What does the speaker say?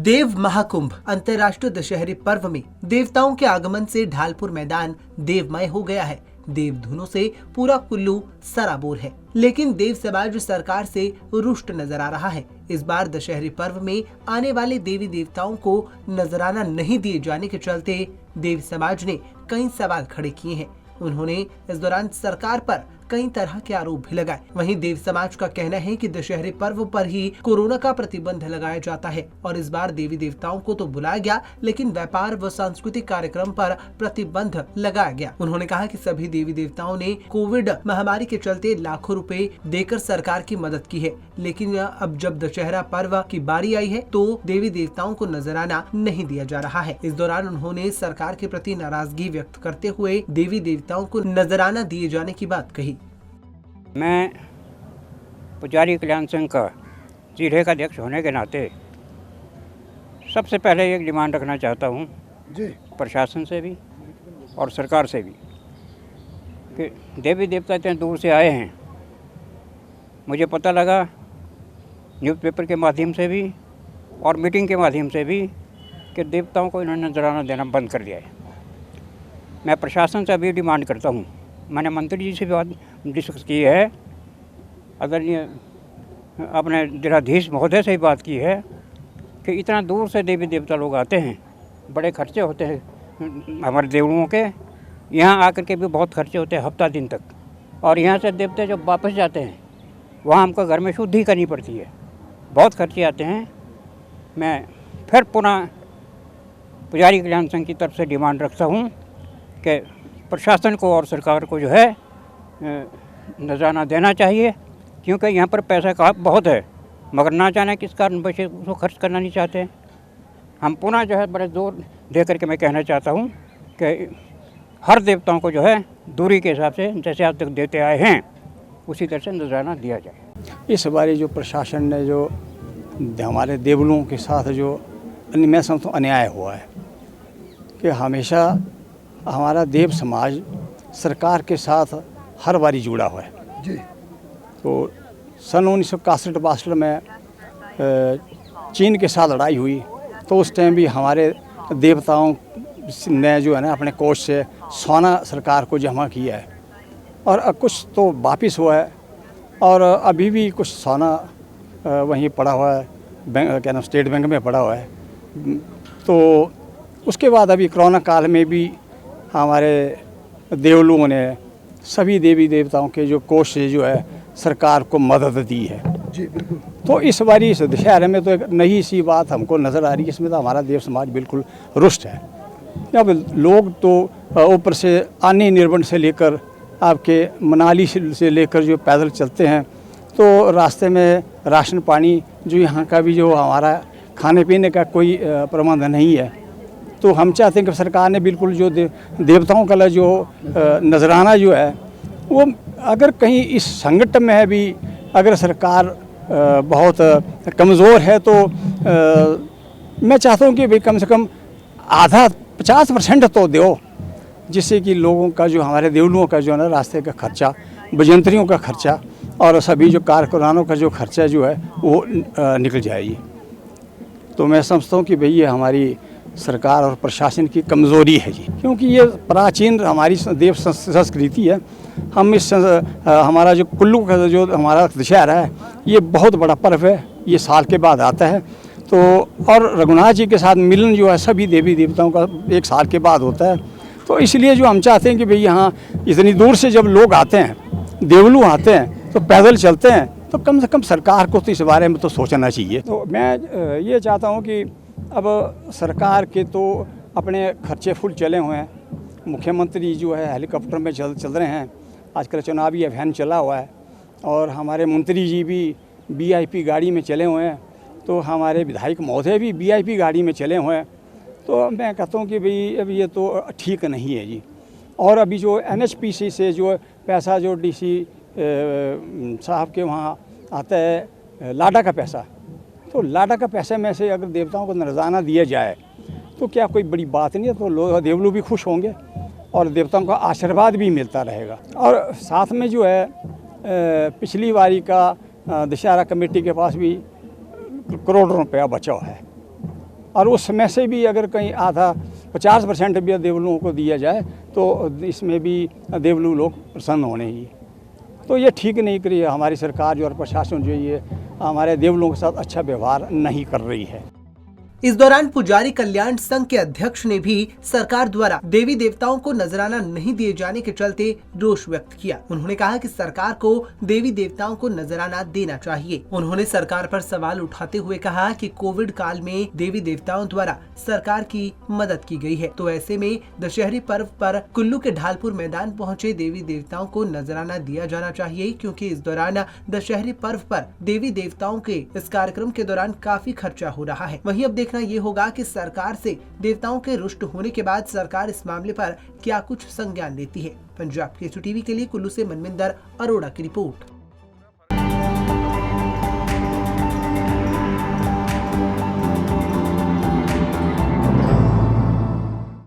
देव महाकुंभ अंतर्राष्ट्रीय दशहरे पर्व में देवताओं के आगमन से ढालपुर मैदान देवमय हो गया है। देव धुनों से पूरा कुल्लू सराबोर है, लेकिन देव समाज सरकार से रुष्ट नजर आ रहा है। इस बार दशहरे पर्व में आने वाले देवी देवताओं को नजराना नहीं दिए जाने के चलते देव समाज ने कई सवाल खड़े किए हैं। उन्होंने इस दौरान सरकार पर कई तरह के आरोप भी लगाए। वहीं देव समाज का कहना है कि दशहरे पर्व पर ही कोरोना का प्रतिबंध लगाया जाता है और इस बार देवी देवताओं को तो बुलाया गया, लेकिन व्यापार व सांस्कृतिक कार्यक्रम पर प्रतिबंध लगाया गया। उन्होंने कहा कि सभी देवी देवताओं ने कोविड महामारी के चलते लाखों रुपए देकर सरकार की मदद की है, लेकिन अब जब दशहरा पर्व की बारी आई है तो देवी देवताओं को नजराना नहीं दिया जा रहा है। इस दौरान उन्होंने सरकार के प्रति नाराजगी व्यक्त करते हुए देवी देवताओं को नजराना दिए जाने की बात कही। मैं पुजारी कल्याण संघ का जिले का अध्यक्ष होने के नाते सबसे पहले एक डिमांड रखना चाहता हूँ प्रशासन से भी और सरकार से भी कि देवी देवता इतने दूर से आए हैं। मुझे पता लगा न्यूज़पेपर के माध्यम से भी और मीटिंग के माध्यम से भी कि देवताओं को इन्होंने नजराना देना बंद कर दिया है। मैं प्रशासन से अभी डिमांड करता हूँ, मैंने मंत्री जी से भी बात डिस्कस की है, आदरणीय अपने जिलाधीश महोदय से ही बात की है कि इतना दूर से देवी देवता लोग आते हैं, बड़े खर्चे होते हैं हमारे देवड़ुओं के, यहाँ आकर के भी बहुत खर्चे होते हैं हफ्ता दिन तक, और यहाँ से देवते जब वापस जाते हैं वहाँ हमको घर में शुद्धि करनी पड़ती है, बहुत खर्चे आते हैं। मैं फिर पुनः पुजारी कल्याण संघ की तरफ से डिमांड रखता हूँ कि प्रशासन को और सरकार को जो है नजराना देना चाहिए, क्योंकि यहाँ पर पैसा का बहुत है, मगर ना जाने किस कारण बच्चे उसको खर्च करना नहीं चाहते हैं। हम पुनः जो है बड़े जोर दे करके मैं कहना चाहता हूँ कि हर देवताओं को जो है दूरी के हिसाब से जैसे आज तक देते आए हैं उसी तरह से नजराना दिया जाए। इस बार जो प्रशासन ने जो हमारे देवलों के साथ जो मैं समझता हूँ अन्याय हुआ है कि हमेशा हमारा देव समाज सरकार के साथ हर बारी जुड़ा हुआ है जी। तो सन 1961-62 में चीन के साथ लड़ाई हुई तो उस टाइम भी हमारे देवताओं ने जो है ना अपने कोष से सोना सरकार को जमा किया है, और कुछ तो वापिस हुआ है और अभी भी कुछ सोना वहीं पड़ा हुआ है, बैंक क्या नाम स्टेट बैंक में पड़ा हुआ है। तो उसके बाद अभी कोरोना काल में भी हमारे देवलों ने सभी देवी देवताओं के जो कोष से जो है सरकार को मदद दी है जी। बिल्कुल। तो इस बारी इस दशहरे में तो एक नई सी बात हमको नज़र आ रही है, इसमें तो हमारा देव समाज बिल्कुल रुष्ट है। अब लोग तो ऊपर से आने निर्बंध से लेकर आपके मनाली से लेकर जो पैदल चलते हैं तो रास्ते में राशन पानी जो यहाँ का भी जो हमारा खाने पीने का कोई प्रबंध नहीं है। तो हम चाहते हैं कि सरकार ने बिल्कुल जो देवताओं का जो नजराना जो है वो अगर कहीं इस संकट में है भी अगर सरकार बहुत कमज़ोर है तो मैं चाहता हूँ कि भाई कम से कम आधा 50% तो दो, जिससे कि लोगों का जो हमारे देवलुओं का जो है ना रास्ते का खर्चा, बजंतरियों का खर्चा और सभी जो कारकुनानों का जो खर्चा जो है वो निकल जाएगी। तो मैं समझता हूँ कि भाई ये हमारी सरकार और प्रशासन की कमज़ोरी है जी, क्योंकि ये प्राचीन हमारी देव संस्कृति है। हम इस हमारा जो कुल्लू का जो हमारा दशहरा है ये बहुत बड़ा पर्व है, ये साल के बाद आता है। तो और रघुनाथ जी के साथ मिलन जो है सभी देवी देवताओं का एक साल के बाद होता है। तो इसलिए जो हम चाहते हैं कि भाई यहाँ इतनी दूर से जब लोग आते हैं, देवलू आते हैं तो पैदल चलते हैं, तो कम से कम सरकार को तो इस बारे में तो सोचना चाहिए। तो मैं ये चाहता हूँ कि अब सरकार के तो अपने खर्चे फुल चले हुए हैं, मुख्यमंत्री जो है हेलीकॉप्टर में चल रहे हैं, आजकल चुनावी अभियान चला हुआ है, और हमारे मंत्री जी भी VIP गाड़ी में चले हुए हैं, तो हमारे विधायक महोदय भी VIP गाड़ी में चले हुए हैं। तो मैं कहता हूँ कि भाई अब ये तो ठीक नहीं है जी। और अभी जो NHPC से जो पैसा जो DC साहब के वहाँ आता है लाडा का पैसा, तो लाडा का पैसे में से अगर देवताओं को नजराना दिया जाए तो क्या कोई बड़ी बात नहीं है, तो लोग देवलू भी खुश होंगे और देवताओं का आशीर्वाद भी मिलता रहेगा। और साथ में जो है पिछली बारी का दशहरा कमेटी के पास भी करोड़ों रुपया बचा है, और उस समय से भी अगर कहीं आधा 50% भी देवलुओं को दिया जाए तो इसमें भी देवलू लोग प्रसन्न होने ही। तो ये ठीक नहीं करी है हमारी सरकार जो और प्रशासन जो ये हमारे देवलुओं के साथ अच्छा व्यवहार नहीं कर रही है। इस दौरान पुजारी कल्याण संघ के अध्यक्ष ने भी सरकार द्वारा देवी देवताओं को नजराना नहीं दिए जाने के चलते रोष व्यक्त किया। उन्होंने कहा कि सरकार को देवी देवताओं को नजराना देना चाहिए। उन्होंने सरकार पर सवाल उठाते हुए कहा कि कोविड काल में देवी देवताओं द्वारा सरकार की मदद की गई है, तो ऐसे में दशहरी पर्व पर कुल्लू के ढालपुर मैदान पहुंचे देवी देवताओं को नजराना दिया जाना चाहिए, क्योंकि इस दौरान दशहरी पर्व पर देवी देवताओं के इस कार्यक्रम के दौरान काफी खर्चा हो रहा है। वहीं अब देखना ये होगा कि सरकार से देवताओं के रुष्ट होने के बाद सरकार इस मामले पर क्या कुछ संज्ञान लेती है। पंजाब केसरी टीवी के लिए कुल्लू से मनविंदर अरोड़ा की रिपोर्ट।